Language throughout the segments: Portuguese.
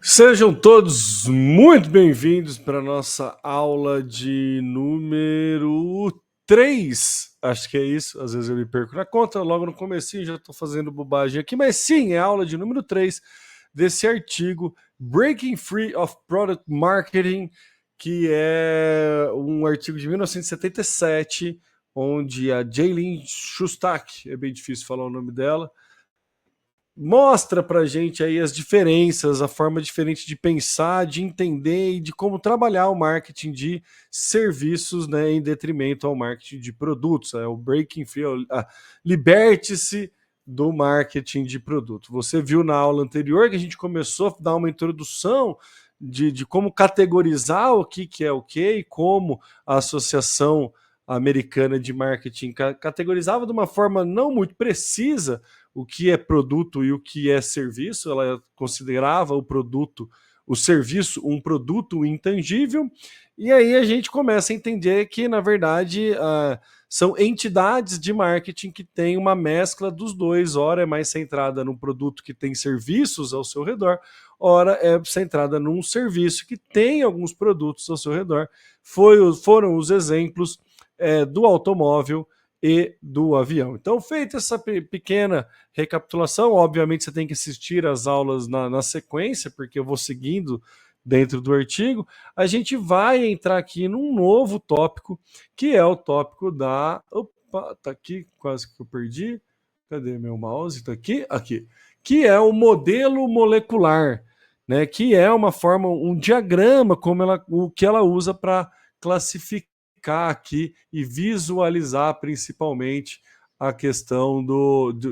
Sejam todos muito bem-vindos para a nossa aula de número 3. Acho que é isso, às vezes eu me perco na conta, logo no comecinho já estou fazendo bobagem aqui, mas sim, é a aula de número 3 desse artigo Breaking Free of Product Marketing, que é um artigo de 1977, onde a Jaylene Shustak, é bem difícil falar o nome dela, mostra pra gente aí as diferenças, a forma diferente de pensar, de entender e de como trabalhar o marketing de serviços, né, em detrimento ao marketing de produtos. É o breaking free, liberte-se do marketing de produto. Você viu na aula anterior que a gente começou a dar uma introdução de como categorizar o que é o que e como a Associação Americana de Marketing categorizava de uma forma não muito precisa o que é produto e o que é serviço. Ela considerava o serviço, um produto intangível. E aí a gente começa a entender que, na verdade, são entidades de marketing que têm uma mescla dos dois. Ora é mais centrada num produto que tem serviços ao seu redor, ora é centrada num serviço que tem alguns produtos ao seu redor. Foram os exemplos do automóvel e do avião. Então, feita essa pequena recapitulação, obviamente você tem que assistir as aulas na sequência, porque eu vou seguindo dentro do artigo, a gente vai entrar aqui num novo tópico, que é o tópico da... Opa, tá aqui, quase que eu perdi. Cadê meu mouse? Tá aqui? Aqui. Que é o modelo molecular, né? Que é uma forma, um diagrama, o que ela usa para classificar aqui e visualizar principalmente a questão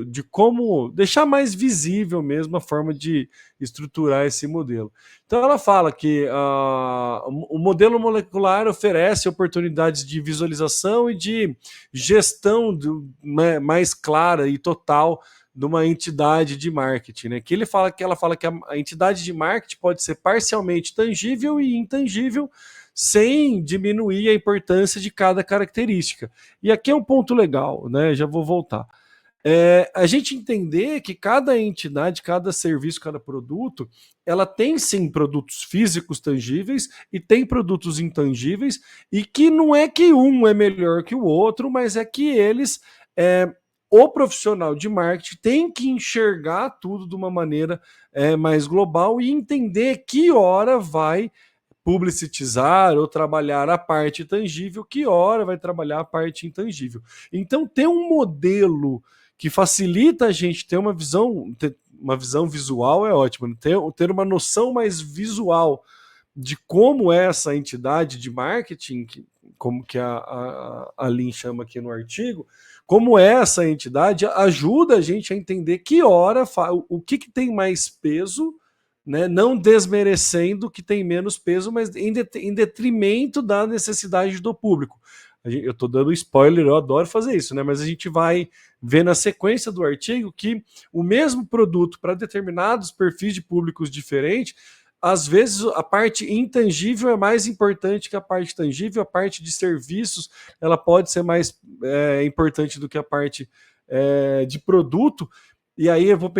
de como deixar mais visível mesmo a forma de estruturar esse modelo. Então ela fala que o modelo molecular oferece oportunidades de visualização e de gestão mais clara e total de uma entidade de marketing, né? Ela fala que a entidade de marketing pode ser parcialmente tangível e intangível, sem diminuir a importância de cada característica. E aqui é um ponto legal, né? Já vou voltar. A gente entender que cada entidade, cada serviço, cada produto, ela tem sim produtos físicos tangíveis e tem produtos intangíveis, e que não é que um é melhor que o outro, mas é que eles, o profissional de marketing tem que enxergar tudo de uma maneira mais global e entender que hora vai publicitizar ou trabalhar a parte tangível, que hora vai trabalhar a parte intangível. Então, ter um modelo que facilita a gente ter uma visão visual é ótimo, ter uma noção mais visual de como é essa entidade de marketing, como que a Lin chama aqui no artigo, como é essa entidade, ajuda a gente a entender que hora, o que tem mais peso, né? Não desmerecendo que tem menos peso, mas em detrimento da necessidade do público. Eu estou dando spoiler, eu adoro fazer isso, né? Mas a gente vai ver na sequência do artigo que o mesmo produto para determinados perfis de públicos diferentes, às vezes a parte intangível é mais importante que a parte tangível, a parte de serviços ela pode ser mais importante do que a parte de produto. E aí eu vou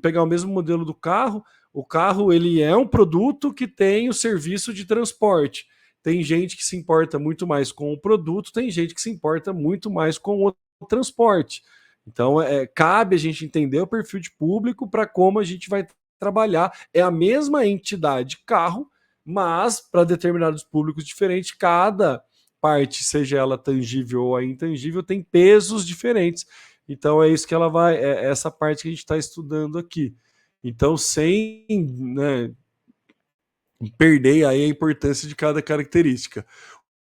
pegar o mesmo modelo do carro. O carro ele é um produto que tem o serviço de transporte. Tem gente que se importa muito mais com o produto, tem gente que se importa muito mais com o transporte. Então, cabe a gente entender o perfil de público para como a gente vai trabalhar. É a mesma entidade carro, mas para determinados públicos diferentes, cada parte, seja ela tangível ou intangível, tem pesos diferentes. Então é isso que ela vai, essa parte que a gente está estudando aqui. Então, sem, né, perder aí a importância de cada característica.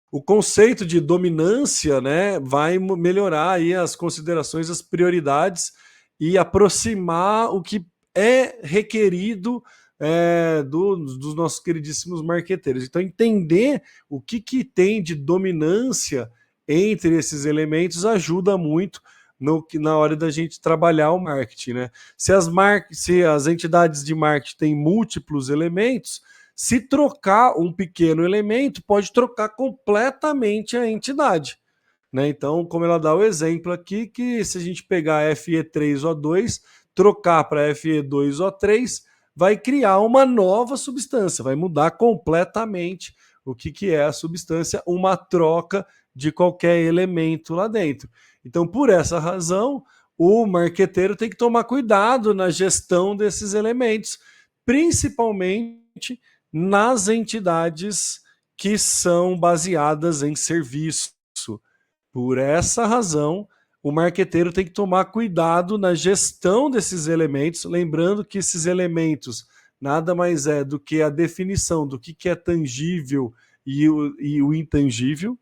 O conceito de dominância, né, vai melhorar aí as considerações, as prioridades e aproximar o que é requerido dos nossos queridíssimos marqueteiros. Então, entender o que tem de dominância entre esses elementos ajuda muito na hora da gente trabalhar o marketing, né? Se as entidades de marketing têm múltiplos elementos, se trocar um pequeno elemento, pode trocar completamente a entidade, né? Então, como ela dá o exemplo aqui, que se a gente pegar FE3O2, trocar para FE2O3, vai criar uma nova substância, vai mudar completamente o que é a substância, uma troca de qualquer elemento lá dentro. Então, por essa razão, o marqueteiro tem que tomar cuidado na gestão desses elementos, principalmente nas entidades que são baseadas em serviço. Por essa razão, o marqueteiro tem que tomar cuidado na gestão desses elementos, lembrando que esses elementos nada mais é do que a definição do que é tangível e o intangível.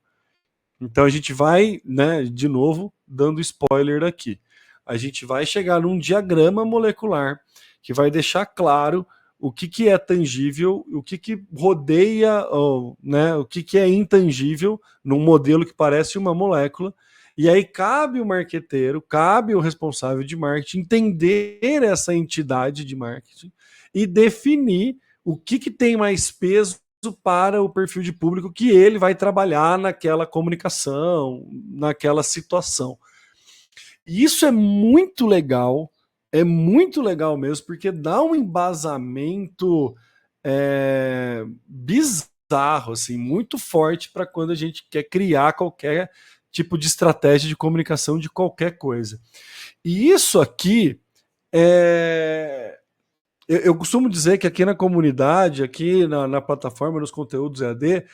Então a gente vai, né, de novo, dando spoiler aqui. A gente vai chegar num diagrama molecular que vai deixar claro o que é tangível, o que rodeia, né, o que é intangível num modelo que parece uma molécula. E aí cabe o marqueteiro, cabe o responsável de marketing entender essa entidade de marketing e definir o que tem mais peso para o perfil de público que ele vai trabalhar naquela comunicação, naquela situação. E isso é muito legal mesmo, porque dá um embasamento bizarro, assim, muito forte para quando a gente quer criar qualquer tipo de estratégia de comunicação de qualquer coisa. E isso aqui eu costumo dizer que aqui na comunidade, aqui na plataforma, nos conteúdos EAD,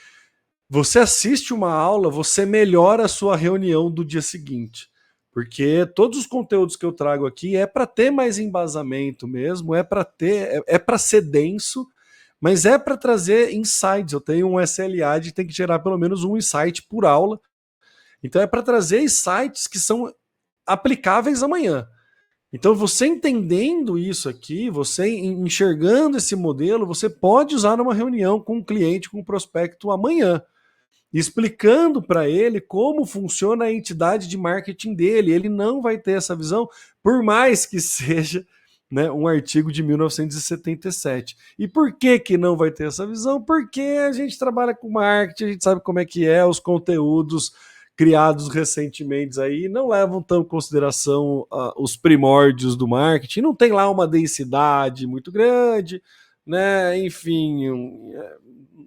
você assiste uma aula, você melhora a sua reunião do dia seguinte. Porque todos os conteúdos que eu trago aqui é para ter mais embasamento mesmo, é para ser denso, mas é para trazer insights. Eu tenho um SLA de tem que gerar pelo menos um insight por aula. Então é para trazer insights que são aplicáveis amanhã. Então, você entendendo isso aqui, você enxergando esse modelo, você pode usar numa reunião com um cliente, com um prospecto amanhã, explicando para ele como funciona a entidade de marketing dele. Ele não vai ter essa visão, por mais que seja, né, um artigo de 1977. E por que não vai ter essa visão? Porque a gente trabalha com marketing, a gente sabe como é que é, os conteúdos criados recentemente aí não levam tão em consideração os primórdios do marketing, não tem lá uma densidade muito grande, né? Enfim,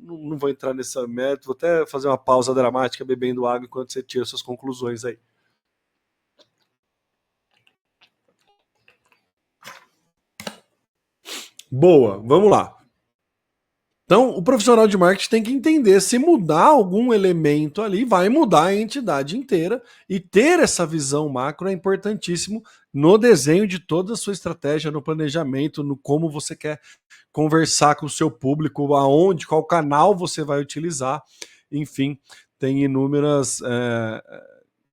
não vou entrar nesse método, vou até fazer uma pausa dramática bebendo água enquanto você tira suas conclusões aí. Boa, vamos lá. Então, o profissional de marketing tem que entender se mudar algum elemento ali, vai mudar a entidade inteira, e ter essa visão macro é importantíssimo no desenho de toda a sua estratégia, no planejamento, no como você quer conversar com o seu público, aonde, qual canal você vai utilizar, enfim, tem inúmeras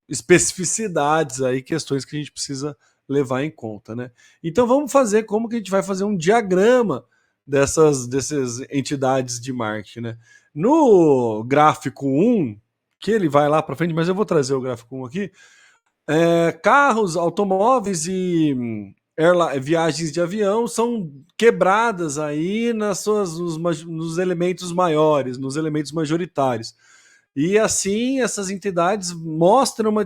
especificidades aí, questões que a gente precisa levar em conta, né? Então vamos fazer como que a gente vai fazer um diagrama dessas entidades de marketing, né? No gráfico 1, que ele vai lá para frente, mas eu vou trazer o gráfico 1 aqui, carros, automóveis e viagens de avião são quebradas aí nos elementos maiores, nos elementos majoritários. E assim, essas entidades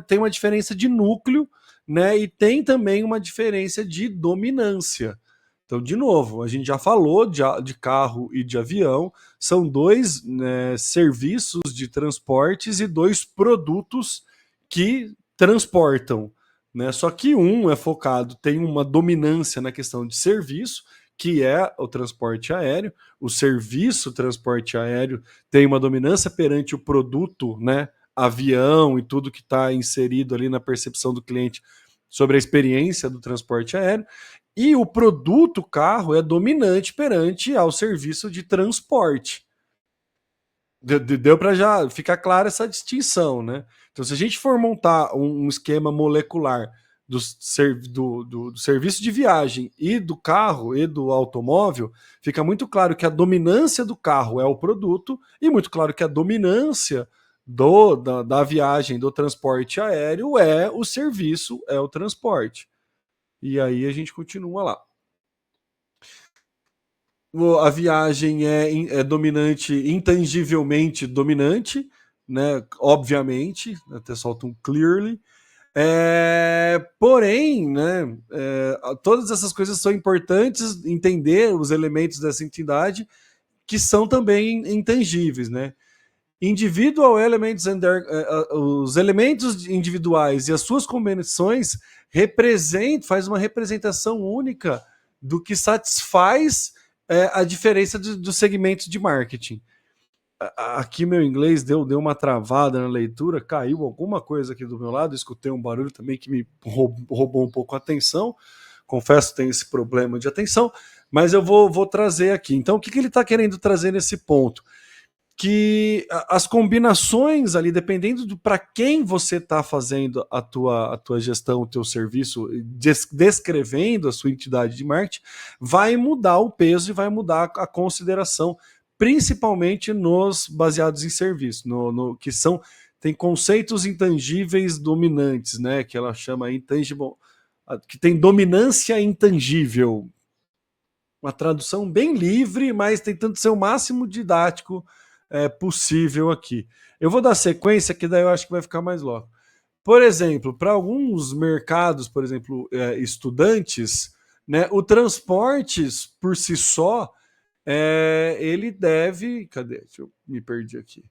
tem uma diferença de núcleo, né? E tem também uma diferença de dominância. Então, de novo, a gente já falou de carro e de avião, são dois, né, serviços de transportes e dois produtos que transportam, né? Só que um é focado, tem uma dominância na questão de serviço, que é o transporte aéreo. O serviço transporte aéreo tem uma dominância perante o produto, né, avião e tudo que está inserido ali na percepção do cliente sobre a experiência do transporte aéreo. E o produto carro é dominante perante ao serviço de transporte. Deu para já ficar clara essa distinção, né? Então, se a gente for montar um esquema molecular do serviço de viagem e do carro e do automóvel, fica muito claro que a dominância do carro é o produto e muito claro que a dominância da viagem, do transporte aéreo é o serviço, é o transporte. E aí a gente continua lá. A viagem é dominante, intangivelmente dominante, né? Obviamente, até solta um clearly. Porém, né, todas essas coisas são importantes, entender os elementos dessa entidade que são também intangíveis, né? Individual elements and os elementos individuais e as suas combinações faz uma representação única do que satisfaz a diferença dos segmentos de marketing. Aqui meu inglês deu uma travada na leitura, caiu alguma coisa aqui do meu lado, escutei um barulho também que me roubou um pouco a atenção. Confesso que tenho esse problema de atenção, mas eu vou trazer aqui. Então, o que ele está querendo trazer nesse ponto? Que as combinações ali, dependendo para quem você está fazendo a tua gestão, o teu serviço, descrevendo a sua entidade de marketing, vai mudar o peso e vai mudar a consideração, principalmente nos baseados em serviço, que tem conceitos intangíveis dominantes, né? Que ela chama intangible, que tem dominância intangível. Uma tradução bem livre, mas tentando ser o máximo didático possível aqui. Eu vou dar sequência, que daí eu acho que vai ficar mais logo. Por exemplo, para alguns mercados, por exemplo, estudantes, né, o transporte por si só, ele deve. Cadê? Deixa eu me perdi aqui.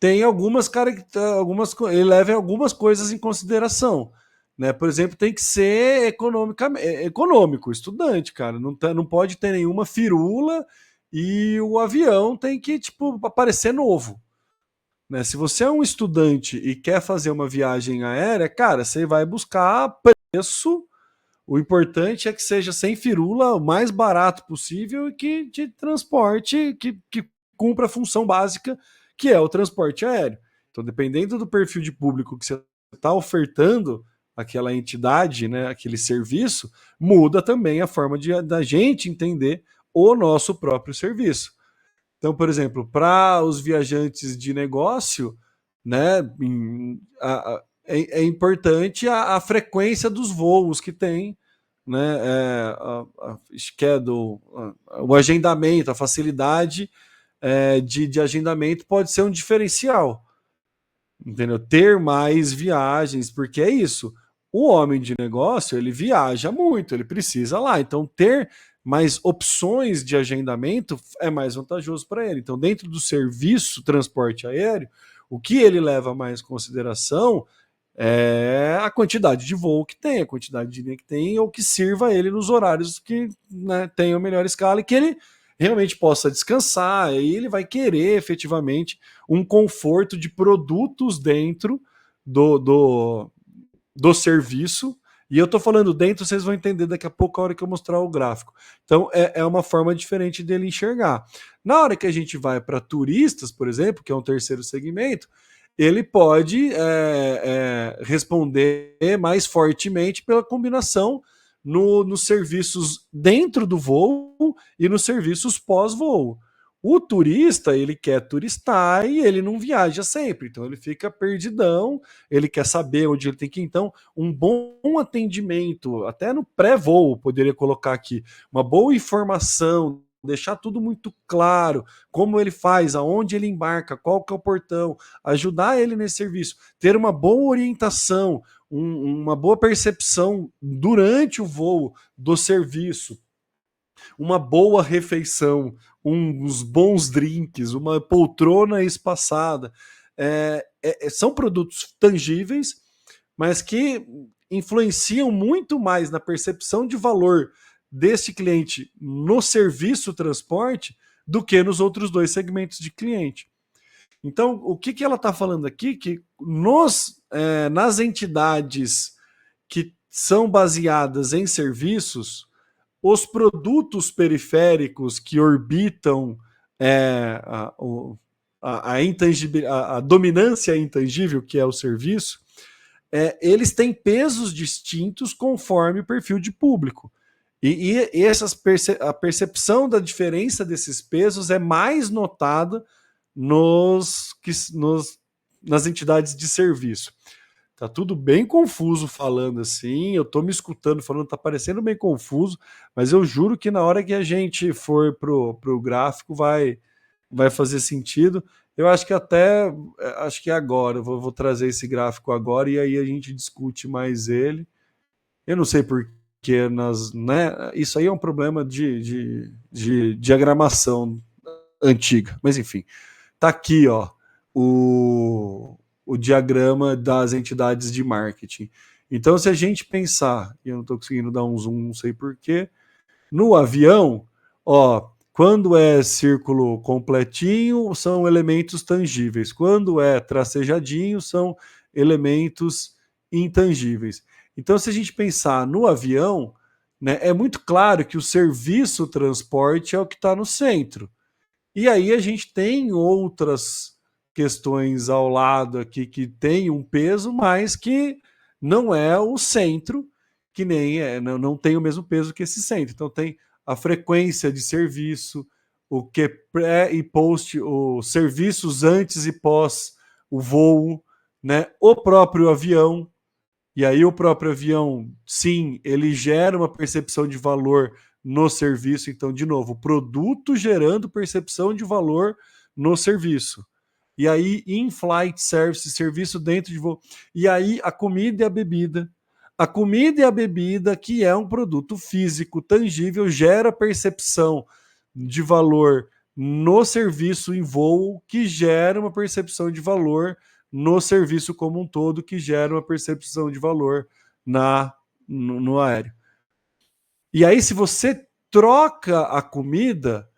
Tem ele leva algumas coisas em consideração. Né? Por exemplo, tem que ser econômico, estudante, cara. Não pode ter nenhuma firula e o avião tem que, tipo, aparecer novo. Né? Se você é um estudante e quer fazer uma viagem aérea, cara, você vai buscar preço. O importante é que seja sem firula, o mais barato possível e que te transporte, que cumpra a função básica, que é o transporte aéreo. Então, dependendo do perfil de público que você está ofertando, aquela entidade, né, aquele serviço, muda também a forma da gente entender o nosso próprio serviço. Então, por exemplo, para os viajantes de negócio, né, é importante a frequência dos voos que tem, né, schedule, o agendamento, a facilidade de agendamento pode ser um diferencial. Entendeu? Ter mais viagens, porque é isso. O homem de negócio, ele viaja muito, ele precisa lá. Então, ter mais opções de agendamento é mais vantajoso para ele. Então, dentro do serviço transporte aéreo, o que ele leva mais em consideração é a quantidade de voo que tem, a quantidade de linha que tem, ou que sirva ele nos horários que, né, tenham melhor escala e que ele realmente possa descansar, e ele vai querer efetivamente um conforto de produtos dentro do serviço. E eu estou falando dentro, vocês vão entender daqui a pouco a hora que eu mostrar o gráfico. Então é uma forma diferente dele enxergar. Na hora que a gente vai para turistas, por exemplo, que é um terceiro segmento, ele pode responder mais fortemente pela combinação nos serviços dentro do voo e nos serviços pós-voo. O turista, ele quer turistar e ele não viaja sempre, então ele fica perdidão, ele quer saber onde ele tem que ir. Então, um bom atendimento, até no pré-voo, poderia colocar aqui, uma boa informação, deixar tudo muito claro, como ele faz, aonde ele embarca, qual que é o portão, ajudar ele nesse serviço, ter uma boa orientação, uma boa percepção durante o voo do serviço, uma boa refeição, uns bons drinks, uma poltrona espaçada. São produtos tangíveis, mas que influenciam muito mais na percepção de valor desse cliente no serviço transporte do que nos outros dois segmentos de cliente. Então, o que ela está falando aqui? Que nas entidades que são baseadas em serviços, os produtos periféricos que orbitam a dominância intangível, que é o serviço, eles têm pesos distintos conforme o perfil de público. E a percepção da diferença desses pesos é mais notada nas entidades de serviço. Tá tudo bem confuso falando assim, eu tô me escutando falando, tá parecendo bem confuso, mas eu juro que na hora que a gente for pro gráfico vai fazer sentido. Eu acho que até, acho que agora, eu vou trazer esse gráfico agora e aí a gente discute mais ele. Eu não sei porque né, isso aí é um problema de diagramação antiga, mas enfim. Tá aqui, ó, o diagrama das entidades de marketing. Então, se a gente pensar, e eu não estou conseguindo dar um zoom, não sei porquê, no avião, ó, quando é círculo completinho, são elementos tangíveis. Quando é tracejadinho, são elementos intangíveis. Então, se a gente pensar no avião, né, é muito claro que o serviço transporte é o que está no centro. E aí a gente tem outras questões ao lado aqui que tem um peso, mas que não é o centro, que nem não tem o mesmo peso que esse centro. Então tem a frequência de serviço, o que pré e post, os serviços antes e pós o voo, né? O próprio avião. E aí o próprio avião, sim, ele gera uma percepção de valor no serviço. Então, de novo, produto gerando percepção de valor no serviço. E aí, in-flight service, serviço dentro de voo. E aí, a comida e a bebida. A comida e a bebida, que é um produto físico, tangível, gera percepção de valor no serviço em voo, que gera uma percepção de valor no serviço como um todo, que gera uma percepção de valor no aéreo. E aí, se você troca a comida,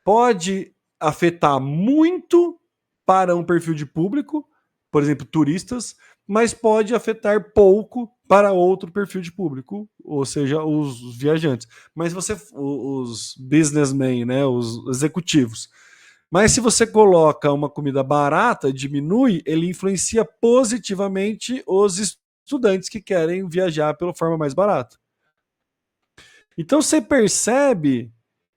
pode afetar muito para um perfil de público, por exemplo, turistas, mas pode afetar pouco para outro perfil de público, ou seja, os viajantes. Mas os businessmen, né, os executivos. Mas se você coloca uma comida barata, diminui, ele influencia positivamente os estudantes que querem viajar pela forma mais barata. Então você percebe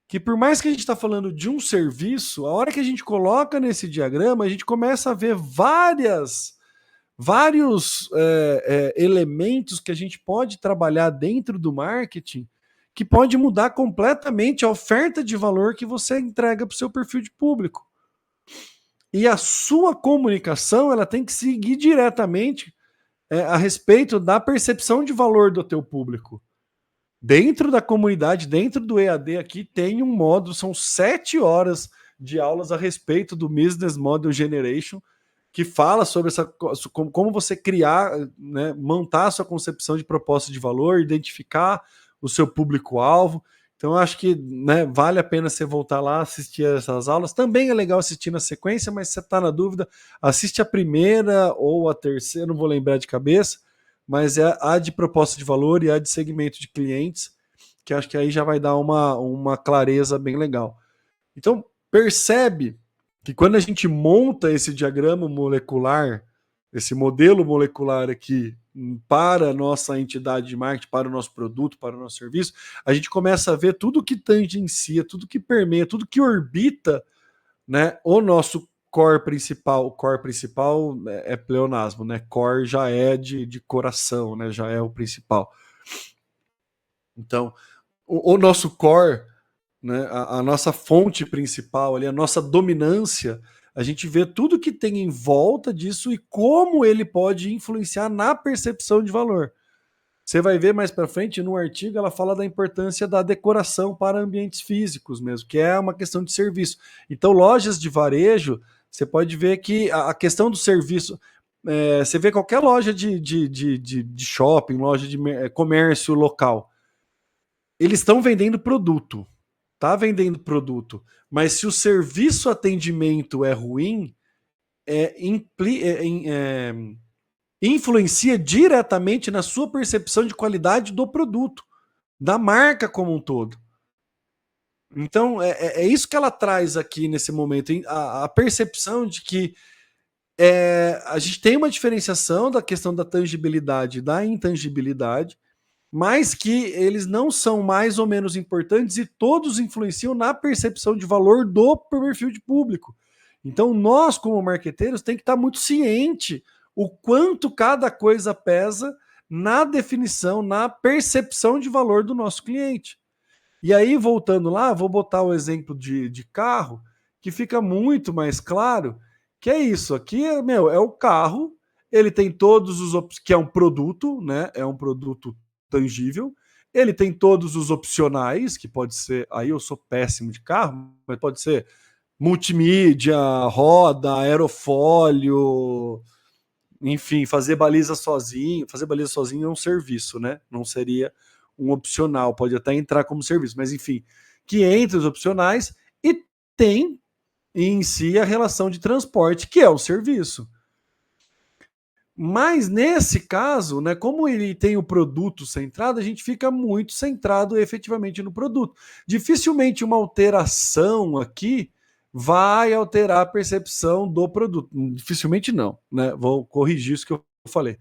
que por mais que a gente está falando de um serviço, a hora que a gente coloca nesse diagrama, a gente começa a ver vários elementos que a gente pode trabalhar dentro do marketing que pode mudar completamente a oferta de valor que você entrega para o seu perfil de público. E a sua comunicação ela tem que seguir diretamente a respeito da percepção de valor do teu público. Dentro da comunidade, dentro do EAD aqui, tem um módulo, são 7 horas de aulas a respeito do Business Model Generation, que fala sobre como você criar, né, montar a sua concepção de proposta de valor, identificar o seu público-alvo. Então, eu acho que, né, vale a pena você voltar lá, assistir essas aulas. Também é legal assistir na sequência, mas se você está na dúvida, assiste a primeira ou a terceira, não vou lembrar de cabeça, mas é a de proposta de valor e a de segmento de clientes, que acho que aí já vai dar uma clareza bem legal. Então, percebe que quando a gente monta esse diagrama molecular, esse modelo molecular aqui para a nossa entidade de marketing, para o nosso produto, para o nosso serviço, a gente começa a ver tudo que tangencia, tudo que permeia, tudo que orbita, né, o nosso core principal. O core principal é pleonasmo, né? Core já é de coração, né? Já é o principal. Então, o nosso core, né, a nossa fonte principal, ali, a nossa dominância, a gente vê tudo que tem em volta disso e como ele pode influenciar na percepção de valor. Você vai ver mais para frente, no artigo, ela fala da importância da decoração para ambientes físicos mesmo, que é uma questão de serviço. Então, lojas de varejo, você pode ver que a questão do serviço, você vê qualquer loja de shopping, loja de comércio local, eles estão vendendo produto, tá vendendo produto, mas se o serviço atendimento é ruim, influencia diretamente na sua percepção de qualidade do produto, da marca como um todo. Então, é isso que ela traz aqui nesse momento, a percepção de que a gente tem uma diferenciação da questão da tangibilidade e da intangibilidade, mas que eles não são mais ou menos importantes e todos influenciam na percepção de valor do perfil de público. Então, nós, como marqueteiros, tem que estar muito ciente o quanto cada coisa pesa na definição, na percepção de valor do nosso cliente. E aí, voltando lá, vou botar o exemplo de carro, que fica muito mais claro Que é isso, aqui é o carro, ele tem todos os que é um produto, né? É um produto tangível. Ele tem todos os opcionais, que pode ser, aí eu sou péssimo de carro, mas pode ser multimídia, roda, aerofólio, enfim, fazer baliza sozinho. Fazer baliza sozinho é um serviço, né? Não seria um opcional, pode até entrar como serviço, mas enfim, que entre os opcionais e tem em si a relação de transporte, que é o serviço. Mas nesse caso, né, como ele tem o produto centrado, a gente fica muito centrado efetivamente no produto. Dificilmente uma alteração aqui vai alterar a percepção do produto. Dificilmente não, né? Vou corrigir isso que eu falei.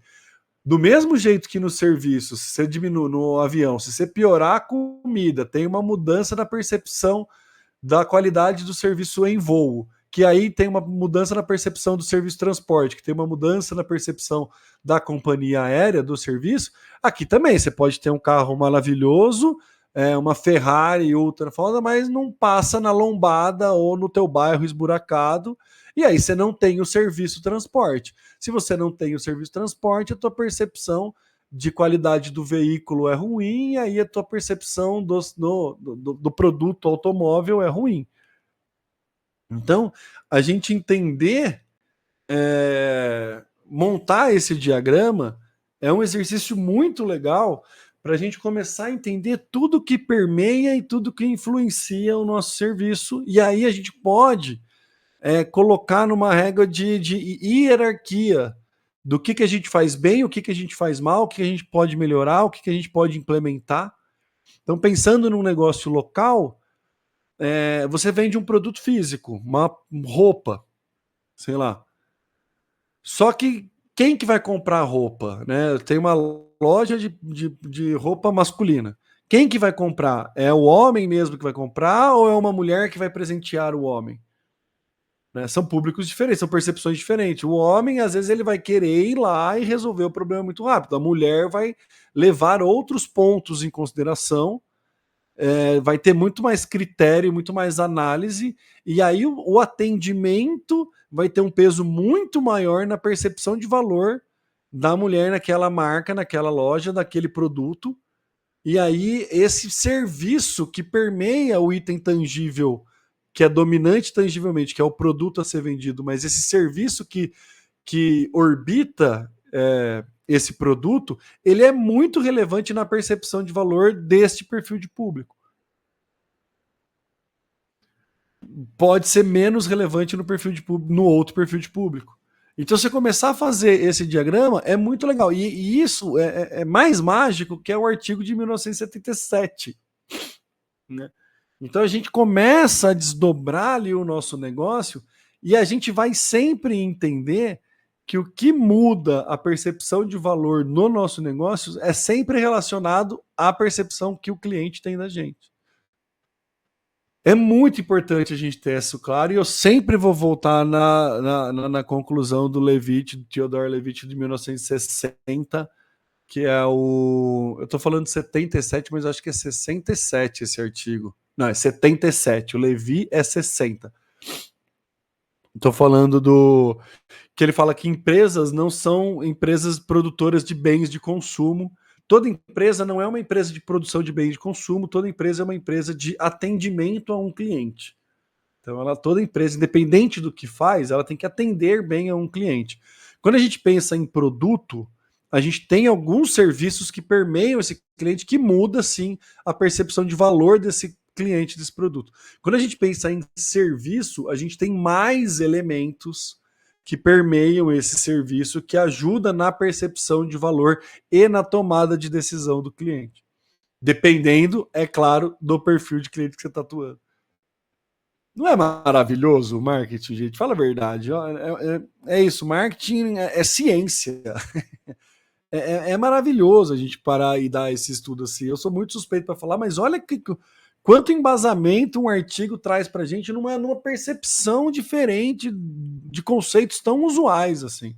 Do mesmo jeito que no serviço, se você diminui no avião, se você piorar a comida, tem uma mudança na percepção da qualidade do serviço em voo, que aí tem uma mudança na percepção do serviço de transporte, que tem uma mudança na percepção da companhia aérea, do serviço. Aqui também, você pode ter um carro maravilhoso, uma Ferrari ultra foda, mas não passa na lombada ou no teu bairro esburacado, e aí você não tem o serviço de transporte. Se você não tem o serviço de transporte, a tua percepção de qualidade do veículo é ruim, e aí a tua percepção do produto automóvel é ruim. Então, a gente entender, montar esse diagrama é um exercício muito legal para a gente começar a entender tudo que permeia e tudo que influencia o nosso serviço, e aí a gente pode colocar numa régua de hierarquia do que a gente faz bem, o que a gente faz mal, o que a gente pode melhorar, o que a gente pode implementar. Então, pensando num negócio local, você vende um produto físico, uma roupa, sei lá. Só que quem que vai comprar roupa? Né? Tem uma loja de roupa masculina. Quem que vai comprar? É o homem mesmo que vai comprar ou é uma mulher que vai presentear o homem? Né? São públicos diferentes, são percepções diferentes. O homem, às vezes, ele vai querer ir lá e resolver o problema muito rápido. A mulher vai levar outros pontos em consideração, vai ter muito mais critério, muito mais análise, e aí o atendimento vai ter um peso muito maior na percepção de valor da mulher naquela marca, naquela loja, daquele produto. E aí esse serviço que permeia o item tangível, que é dominante tangivelmente, que é o produto a ser vendido, mas esse serviço que orbita esse produto, ele é muito relevante na percepção de valor deste perfil de público. Pode ser menos relevante no perfil de público, no outro perfil de público. Então, você começar a fazer esse diagrama é muito legal. E isso é mais mágico que é o artigo de 1977. Né? Então, a gente começa a desdobrar ali o nosso negócio e a gente vai sempre entender que o que muda a percepção de valor no nosso negócio é sempre relacionado à percepção que o cliente tem da gente. É muito importante a gente ter isso claro, e eu sempre vou voltar na conclusão do Levitt, do Theodore Levitt, de 1960, que é o... Eu estou falando de 77, mas acho que é 67 esse artigo. Não, é 77, o Levi é 60. Estou falando do... que ele fala que empresas não são empresas produtoras de bens de consumo. Toda empresa não é uma empresa de produção de bens de consumo, toda empresa é uma empresa de atendimento a um cliente. Então, toda empresa, independente do que faz, ela tem que atender bem a um cliente. Quando a gente pensa em produto, a gente tem alguns serviços que permeiam esse cliente, que muda, sim, a percepção de valor desse cliente, desse produto. Quando a gente pensa em serviço, a gente tem mais elementos que permeiam esse serviço, que ajuda na percepção de valor e na tomada de decisão do cliente. Dependendo, é claro, do perfil de cliente que você está atuando. Não é maravilhoso o marketing, gente? Fala a verdade. É isso, marketing é ciência. É maravilhoso a gente parar e dar esse estudo assim. Eu sou muito suspeito para falar, mas olha quanto embasamento um artigo traz para a gente numa percepção diferente de conceitos tão usuais assim.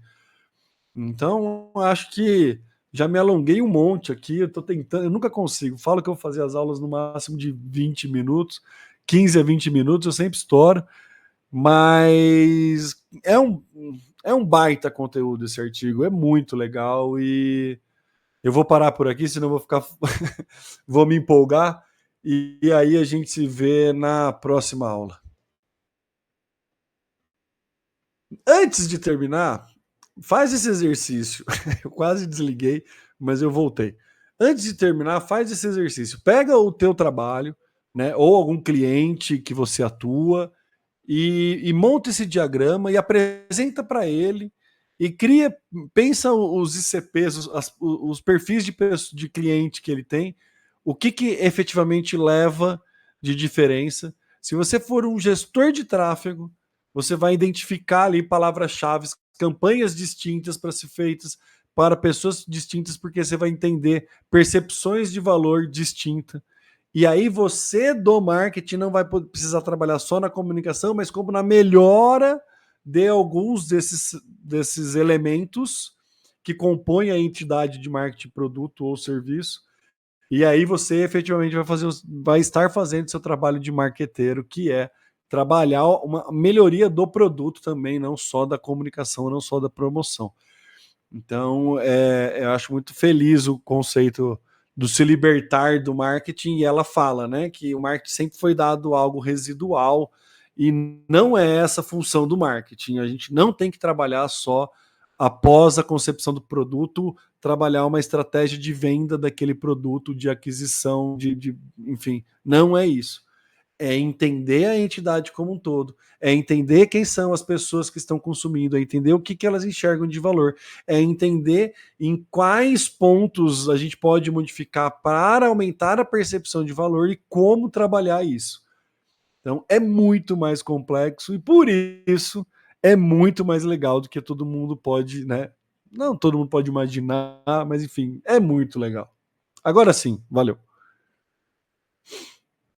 Então, acho que já me alonguei um monte aqui. Eu tô tentando, eu nunca consigo. Falo que eu vou fazer as aulas no máximo de 20 minutos, 15 a 20 minutos, eu sempre estouro. Mas é um baita conteúdo esse artigo, é muito legal e eu vou parar por aqui, senão eu vou ficar vou me empolgar e aí a gente se vê na próxima aula. Antes de terminar, faz esse exercício. Eu quase desliguei, mas eu voltei. Antes de terminar, faz esse exercício. Pega o teu trabalho, né, ou algum cliente que você atua e monta esse diagrama e apresenta para ele e cria, pensa os ICPs, os perfis de cliente que ele tem, o que efetivamente leva de diferença. Se você for um gestor de tráfego, você vai identificar ali palavras-chave, campanhas distintas para ser feitas para pessoas distintas, porque você vai entender percepções de valor distintas. E aí você do marketing não vai precisar trabalhar só na comunicação, mas como na melhora de alguns desses elementos que compõem a entidade de marketing, produto ou serviço. E aí você efetivamente vai estar fazendo seu trabalho de marqueteiro, que é trabalhar uma melhoria do produto também, não só da comunicação, não só da promoção. Então, eu acho muito feliz o conceito do se libertar do marketing, e ela fala, né, que o marketing sempre foi dado algo residual e não é essa a função do marketing. A gente não tem que trabalhar só após a concepção do produto, trabalhar uma estratégia de venda daquele produto, de aquisição, enfim, não é isso. É entender a entidade como um todo, é entender quem são as pessoas que estão consumindo, é entender o que elas enxergam de valor, é entender em quais pontos a gente pode modificar para aumentar a percepção de valor e como trabalhar isso. Então é muito mais complexo e por isso é muito mais legal do que todo mundo pode, né? Não todo mundo pode imaginar, mas enfim, é muito legal. Agora sim, valeu.